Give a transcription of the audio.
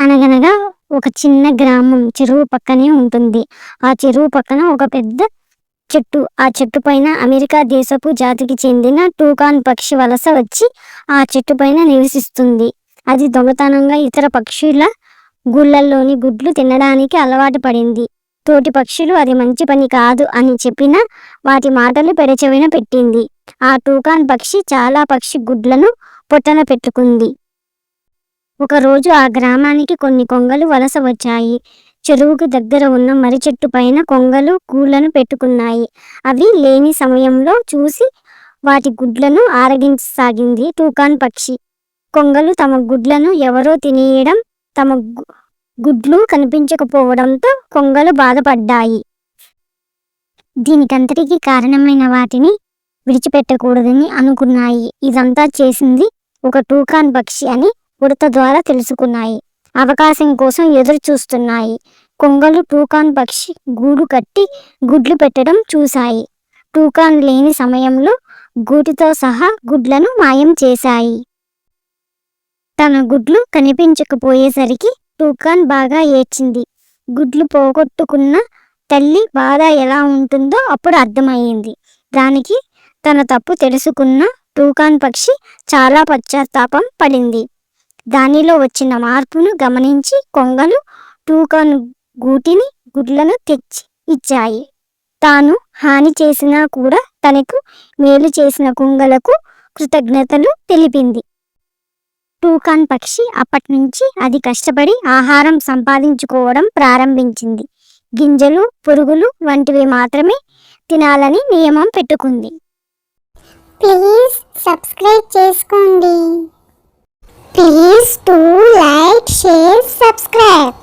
అనగనగా ఒక చిన్న గ్రామం చెరువు పక్కనే ఉంటుంది. ఆ చెరువు పక్కన ఒక పెద్ద చెట్టు. ఆ చెట్టు పైన అమెరికా దేశపు జాతికి చెందిన టూకాన్ పక్షి వలస వచ్చి ఆ చెట్టు పైన నివసిస్తుంది. అది దొంగతనంగా ఇతర పక్షుల గూళ్ళల్లోని గుడ్లు తినడానికి అలవాటు పడింది. తోటి పక్షులు అది మంచి పని కాదు అని చెప్పినా వాటి మాటలు పెడచెవిన పెట్టింది. ఆ టూకాన్ పక్షి చాలా పక్షి గుడ్లను పొట్టన పెట్టుకుంది. ఒకరోజు ఆ గ్రామానికి కొన్ని కొంగలు వలస వచ్చాయి. చెరువుకు దగ్గర ఉన్న మర్రి చెట్టు పైన కొంగలు గూళ్ళను పెట్టుకున్నాయి. అవి లేని సమయంలో చూసి వాటి గుడ్లను ఆరగించసాగింది టూకాన్ పక్షి. కొంగలు తమ గుడ్లను ఎవరో తినేయడం, తమ గుడ్లు కనిపించకపోవడంతో కొంగలు బాధపడ్డాయి. దీనికంతటికీ కారణమైన వాటిని విడిచిపెట్టకూడదని అనుకున్నాయి. ఇదంతా చేసింది ఒక టూకాన్ పక్షి అని ఉడత ద్వారా తెలుసుకున్నాయి. అవకాశం కోసం ఎదురు చూస్తున్నాయి. కొంగలు టూకాన్ పక్షి గూడు కట్టి గుడ్లు పెట్టడం చూశాయి. టూకాన్ లేని సమయంలో గూటితో సహా గుడ్లను మాయం చేశాయి. తన గుడ్లు కనిపించకపోయేసరికి టూకాన్ బాగా ఏడ్చింది. గుడ్లు పోగొట్టుకున్న తల్లి బాధ ఎలా ఉంటుందో అప్పుడు అర్థమయ్యింది. దానికి తన తప్పు తెలుసుకున్న టూకాన్ పక్షి చాలా పశ్చాత్తాపం పడింది. దానిలో వచ్చిన మార్పును గమనించి కొంగలు టూకాన్ గూటిని గుడ్లను తెచ్చి ఇచ్చాయి. తాను హాని చేసినా కూడా తనకు మేలు చేసిన కొంగలకు కృతజ్ఞతలు తెలిపింది. టూకాన్ పక్షి అప్పటినుంచి అది కష్టపడి ఆహారం సంపాదించుకోవడం ప్రారంభించింది. గింజలు, పురుగులు వంటివి మాత్రమే తినాలని నియమం పెట్టుకుంది. ప్లీజ్ సబ్స్క్రైబ్ చేసుకోండి. Please to like, share, subscribe.